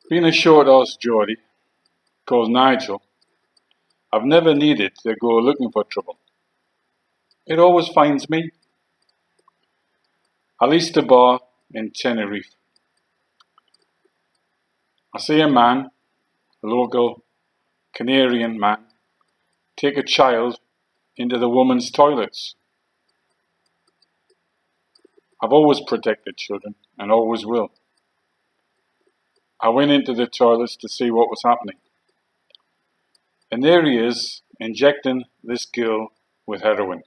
Being a short-horse Geordie called Nigel, I've never needed to go looking for trouble. It always finds me. I leased a bar in Tenerife. I see a man, a local Canarian man, take a child into the women's toilets. I've always protected children and always will. I went into the toilets to see what was happening. And there he is, injecting this girl with heroin.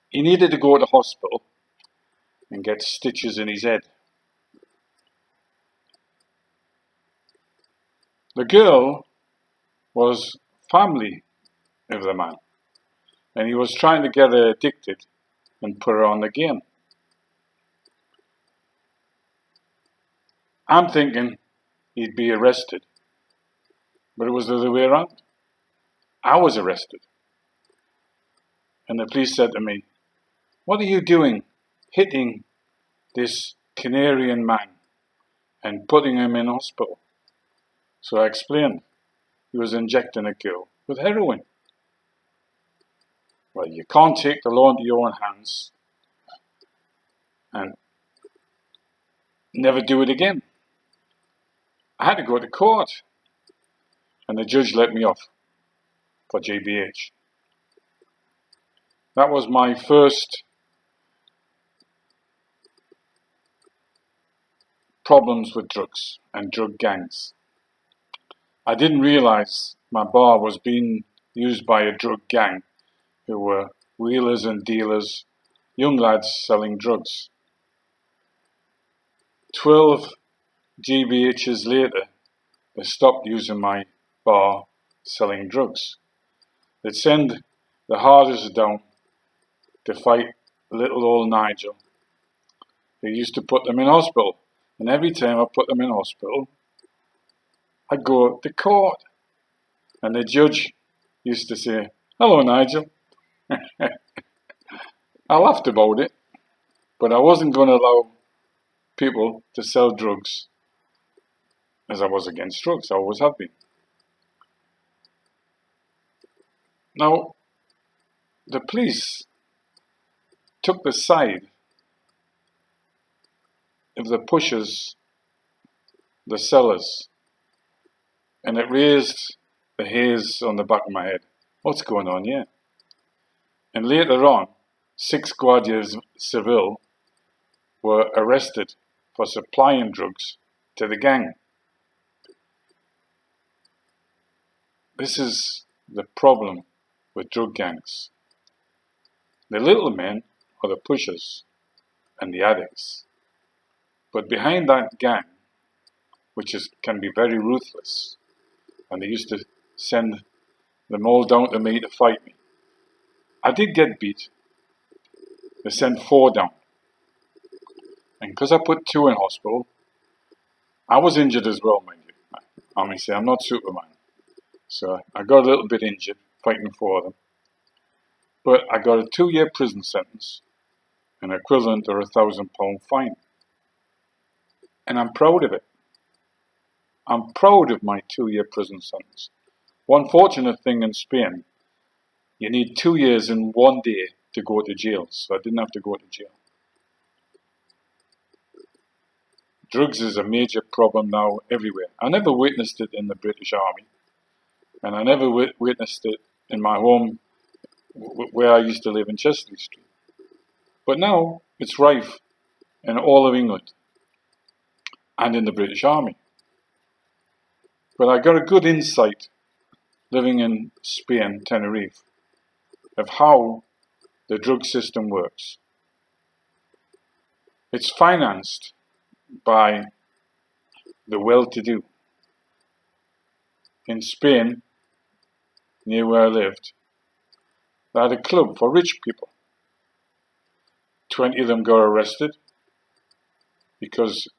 He needed to go to hospital and get stitches in his head. The girl was family of the man, and he was trying to get her addicted and put her on the game. I'm thinking he'd be arrested, but it was the other way around. I was arrested. And the police said to me, "What are you doing hitting this Canarian man and putting him in hospital?" So I explained he was injecting a girl with heroin. Well, you can't take the law into your own hands and never do it again. I had to go to court, and the judge let me off for GBH. That was my first problems with drugs and drug gangs. I didn't realize my bar was being used by a drug gang who were wheelers and dealers, young lads selling drugs. 12 GBHs later, they stopped using my bar selling drugs. They'd send the hardest down to fight little old Nigel. They used to put them in hospital, and every time I put them in hospital, I'd go to court, and the judge used to say, "Hello, Nigel." I laughed about it, but I wasn't going to allow people to sell drugs, as I was against drugs. I always have been. Now, the police took the side of the pushers, the sellers, and it raised the hairs on the back of my head. What's going on here? And later on, 6 Guardias Civil were arrested for supplying drugs to the gang. This is the problem with drug gangs. The little men are the pushers and the addicts. But behind that gang, which can be very ruthless, and they used to send them all down to me to fight me. I did get beat. They sent 4 down. And because I put 2 in hospital, I was injured as well, mind you. I may say I'm not Superman. So I got a little bit injured fighting for them. But I got a 2-year prison sentence, an equivalent to a £1,000 fine. And I'm proud of it. I'm proud of my 2-year prison sentence. One fortunate thing in Spain, you need 2 years and 1 day to go to jail. So I didn't have to go to jail. Drugs is a major problem now everywhere. I never witnessed it in the British Army. And I never witnessed it in my home where I used to live in Chesley Street. But now it's rife in all of England and in the British Army. But I got a good insight living in Spain, Tenerife, of how the drug system works. It's financed by the well-to-do. In Spain, near where I lived, they had a club for rich people. 20 of them got arrested because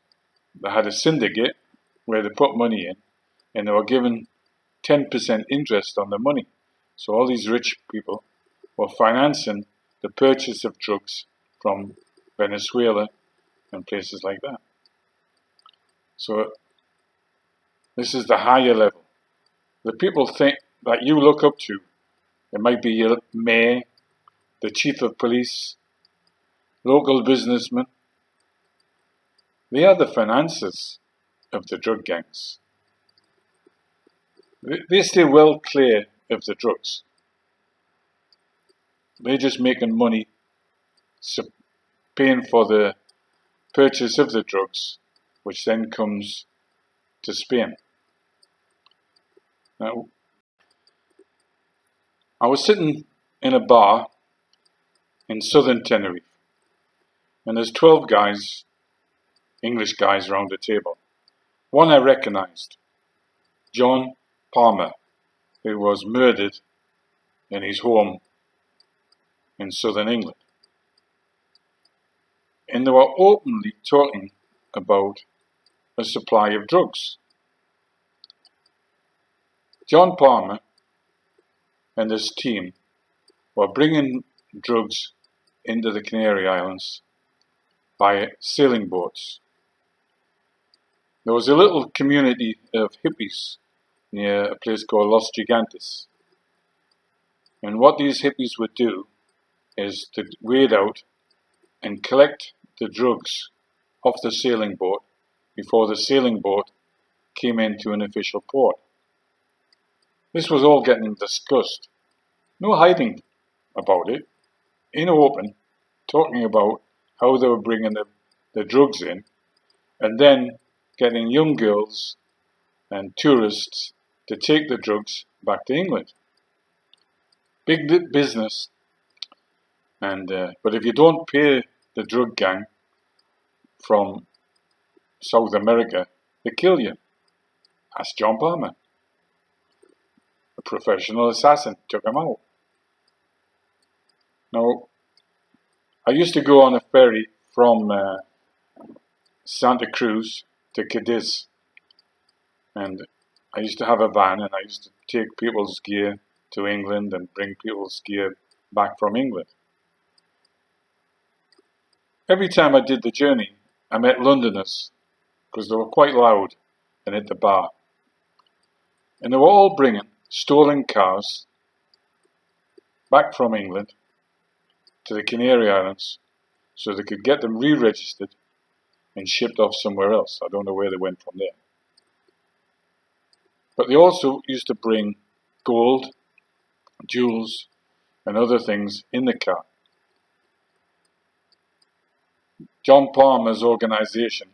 they had a syndicate where they put money in and they were given 10% interest on the money. So all these rich people were financing the purchase of drugs from Venezuela and places like that. So this is the higher level. The people think that you look up to, it might be your mayor, the chief of police, local businessmen. They are the financiers of the drug gangs. They stay well clear of the drugs. They're just making money, paying for the purchase of the drugs, which then comes to Spain. Now, I was sitting in a bar in southern Tenerife, and there's 12 guys, English guys, around the table. One I recognized, John Palmer, who was murdered in his home in southern England. And they were openly talking about a supply of drugs. John Palmer and his team were bringing drugs into the Canary Islands by sailing boats. There was a little community of hippies near a place called Los Gigantes. And what these hippies would do is to wade out and collect the drugs off the sailing boat before the sailing boat came into an official port. This was all getting discussed. No hiding about it. In open, talking about how they were bringing the drugs in, and then getting young girls and tourists to take the drugs back to England. Big business. And but if you don't pay the drug gang from South America, they kill you. Ask John Palmer. A professional assassin took him out. Now, I used to go on a ferry from Santa Cruz to Cadiz, and I used to have a van, and I used to take people's gear to England and bring people's gear back from England. Every time I did the journey, I met Londoners, because they were quite loud and at the bar. And they were all bringing stolen cars back from England to the Canary Islands so they could get them re-registered and shipped off somewhere else. I don't know where they went from there. But they also used to bring gold, jewels, and other things in the car. John Palmer's organization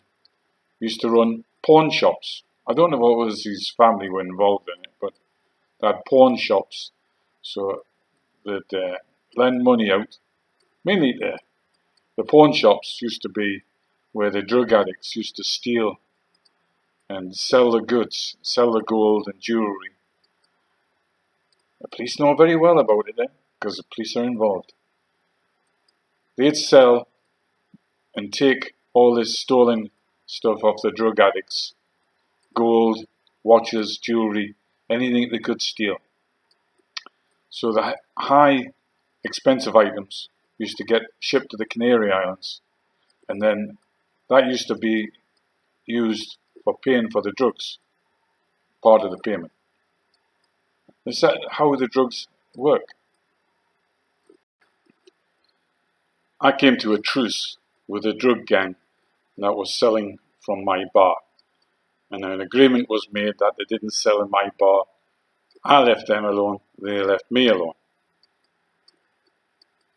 used to run pawn shops. I don't know what was his family were involved in it, but they had pawn shops, so they'd lend money out. Mainly the pawn shops used to be where the drug addicts used to steal and sell the goods, sell the gold and jewellery. The police know very well about it because the police are involved. They'd sell and take all this stolen stuff off the drug addicts. Gold, watches, jewellery, anything they could steal. So the high expensive items used to get shipped to the Canary Islands, and then that used to be used for paying for the drugs, part of the payment. Is that how the drugs work? I came to a truce with a drug gang that was selling from my bar, and an agreement was made that they didn't sell in my bar. I left them alone, they left me alone.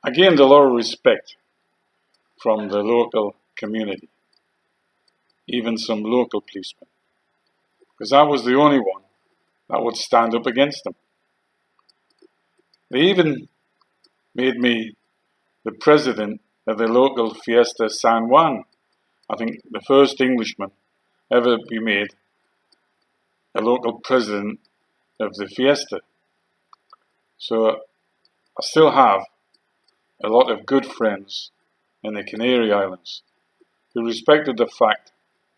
I gained a lot of respect from the local community, even some local policemen, because I was the only one that would stand up against them. They even made me the president of the local Fiesta San Juan. I think the first Englishman ever be made a local president of the Fiesta. So I still have a lot of good friends in the Canary Islands who respected the fact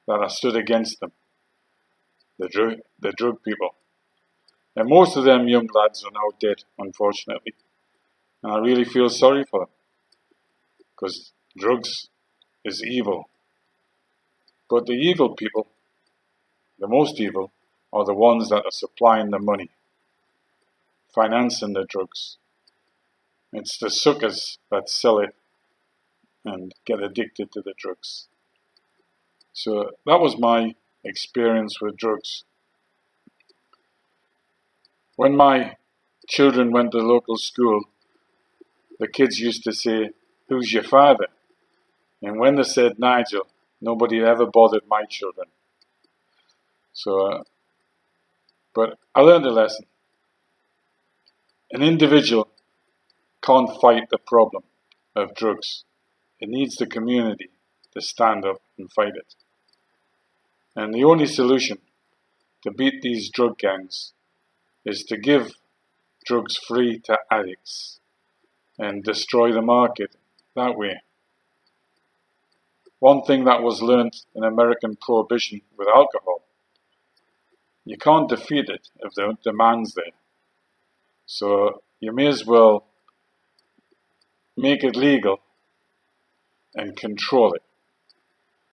that I stood against them, the drug people. And most of them young lads are now dead, unfortunately. And I really feel sorry for them, because drugs is evil. But the evil people, the most evil, are the ones that are supplying the money, financing the drugs. It's the suckers that sell it and get addicted to the drugs. So that was my experience with drugs. When my children went to local school, the kids used to say, "Who's your father?" And when they said Nigel, nobody ever bothered my children. So, but I learned a lesson. An individual can't fight the problem of drugs. It needs the community to stand up and fight it. And the only solution to beat these drug gangs is to give drugs free to addicts and destroy the market that way. One thing that was learnt in American prohibition with alcohol, you can't defeat it if the demand's there. So you may as well make it legal and control it.